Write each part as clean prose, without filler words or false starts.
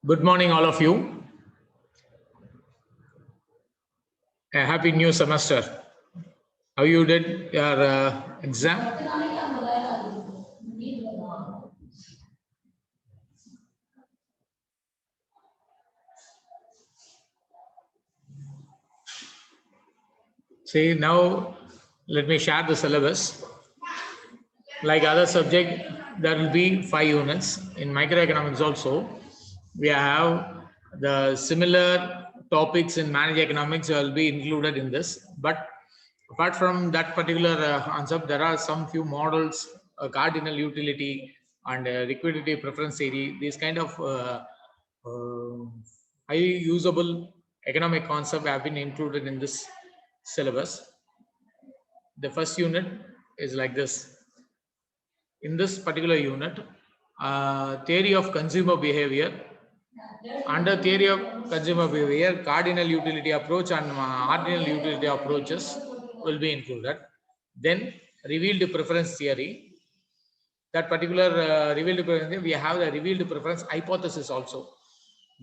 Good morning, all of you. A happy new semester. How you did your exam? See, now let me share the syllabus. Like other subject, there will be 5 units. In microeconomics also, we have the similar topics in managed economics will be included in this. But apart from that particular concept, there are some few models, cardinal utility and liquidity preference theory. These kind of high usable economic concept have been included in this syllabus. The first unit is like this. In this particular unit, theory of consumer behavior. Under theory of consumer behavior, cardinal utility approach and ordinal utility approaches will be included. Then revealed preference theory. That particular revealed preference theory, we have the revealed preference hypothesis also.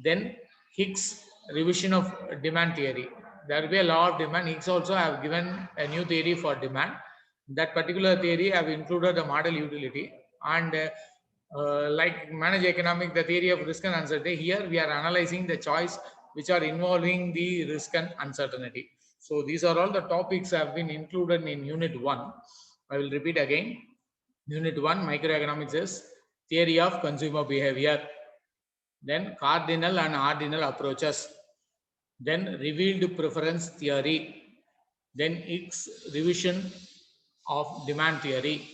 Then Hicks revision of demand theory. There will be a law of demand. Hicks also have given a new theory for demand. That particular theory have included the model utility and like managed economic, the theory of risk and uncertainty. Here we are analyzing the choice which are involving the risk and uncertainty. So these are all the topics have been included in unit 1. I will repeat again. Unit 1 microeconomics is theory of consumer behavior. Then cardinal and ordinal approaches, then revealed preference theory, then Hicks revision of demand theory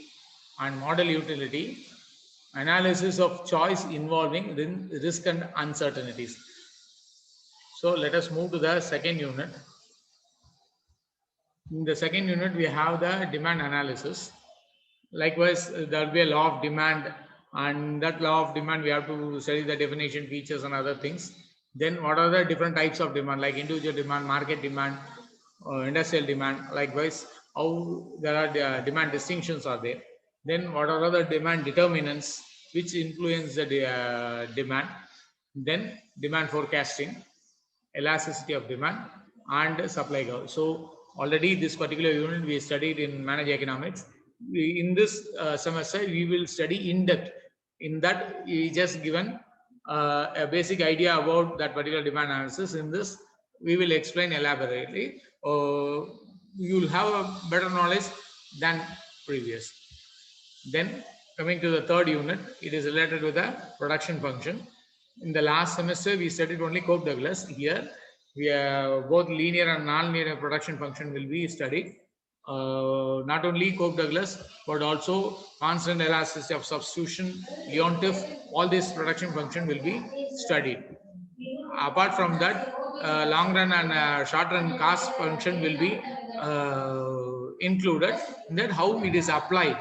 and model utility, analysis of choice involving risk and uncertainties. So let us move to the second unit. In the second unit, we have the demand analysis. Likewise, there will be a law of demand, and that law of demand we have to study the definition, features, and other things. Then what are the different types of demand, like individual demand, market demand, industrial demand. Likewise, how there are demand distinctions are there. Then what are the demand determinants which influence the demand. Then demand forecasting, elasticity of demand, and supply curve. So already this particular unit we studied in managed economics. In this semester we will study in depth. In that we just given a basic idea about that particular demand analysis. In this we will explain elaborately. You will have a better knowledge than previous. Then coming to the third unit, it is related with the production function. In the last semester we studied only Cope-Douglas. Here we have both linear and non-linear production function will be studied. Not only Cope-Douglas, but also constant elasticity of substitution, Leontief, all this production function will be studied. Apart from that, long run and short run cost function will be included. Then how it is applied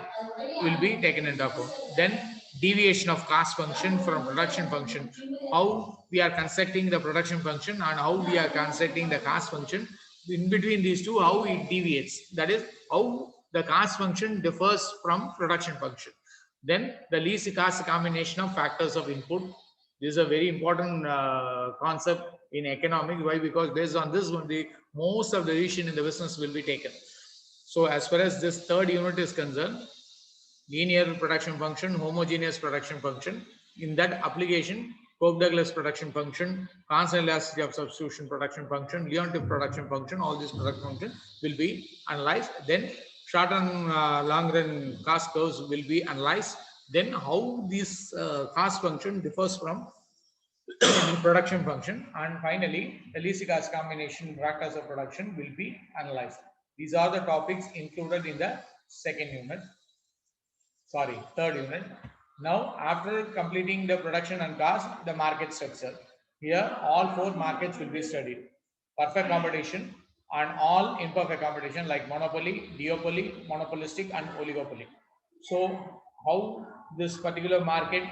will be taken into account. Then deviation of cost function from production function, how we are constructing the production function and how we are constructing the cost function. In between these two, how it deviates, that is how the cost function differs from production function. Then the least cost combination of factors of input. This is a very important concept in economics. Why? Because based on this one, the most of the decision in the business will be taken. So as far as this third unit is concerned, linear production function, homogeneous production function. In that application, Cope-Douglas production function, constant elasticity of substitution production function, Leontief production function, all these production function will be analyzed. Then short and long run cost curves will be analyzed. Then how this cost function differs from production function, and finally the least cost combination factors of production will be analyzed. These are the topics included in the third unit. Now after completing the production and cost, the market structure. Here all 4 markets will be studied: perfect competition and all imperfect competition, like monopoly, duopoly, monopolistic, and oligopoly. So how this particular market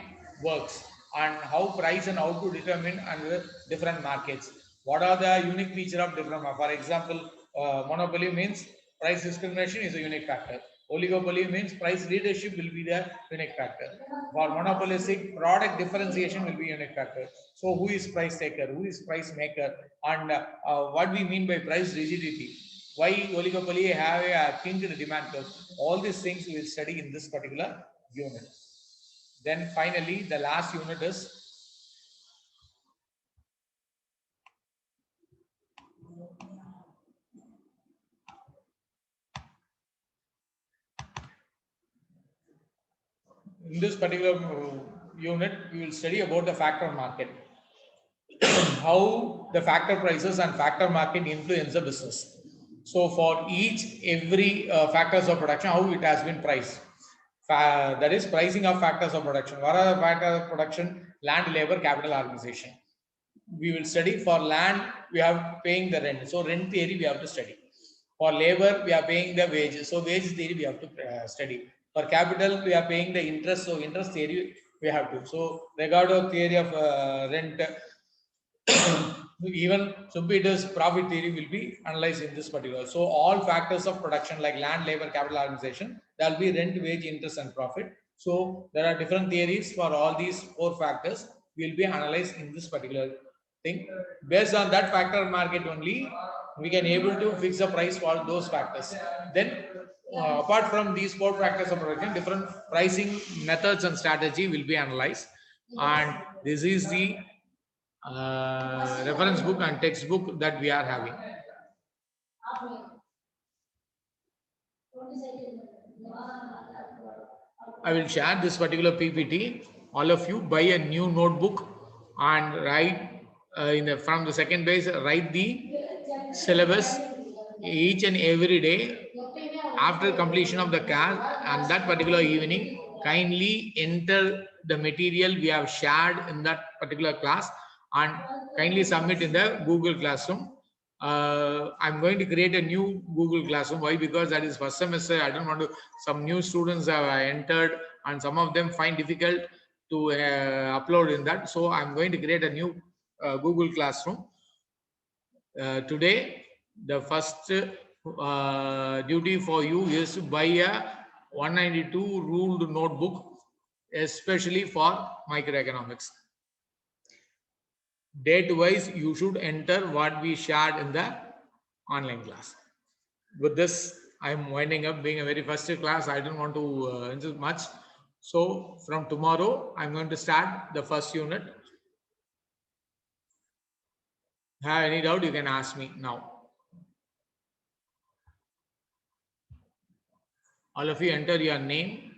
works and how price and how to determine under different markets. What are the unique feature of different? For example, monopoly means price discrimination is a unique factor. Oligopoly means price leadership will be the unique factor. For monopolistic, product differentiation will be unique factor. So who is price taker, who is price maker, and what we mean by price rigidity. Why oligopoly have a kinked demand curve. All these things we will study in this particular unit. Then finally, the last unit is in this particular unit, we will study about the factor market. How the factor prices and factor market influence the business. So for every factors of production, how it has been priced. That is pricing of factors of production. What are the factors of production? Land, labor, capital, organization. We will study for land, we have paying the rent. So rent theory we have to study. For labor, we are paying the wages. So wage theory we have to study. For capital, we are paying the interest. So interest theory we have to. So regard of theory of rent, even Schumpeter's profit theory will be analyzed in this particular. So all factors of production like land, labor, capital, organization, there will be rent, wage, interest, and profit. So there are different theories for all these four factors will be analyzed in this particular thing. Based on that factor market only, we can able to fix a price for those factors. Then apart from these four factors of production, different pricing methods and strategy will be analyzed. And this is the reference book and textbook that we are having. I will share this particular PPT. All of you buy a new notebook and write from the second page, write the syllabus each and every day after completion of the class, and that particular evening kindly enter the material we have shared in that particular class and kindly submit in the Google Classroom. I'm going to create a new Google Classroom. Why? Because that is first semester. I don't want to. Some new students have entered, and some of them find difficult to upload in that. So I'm going to create a new Google Classroom. Today, the first duty for you is to buy a 192 ruled notebook, especially for microeconomics. Date wise, you should enter what we shared in the online class. With this, I'm winding up. Being a very first class, I don't want to insist much. So from tomorrow, I'm going to start the first unit. Have any doubt, you can ask me now. All of you enter your name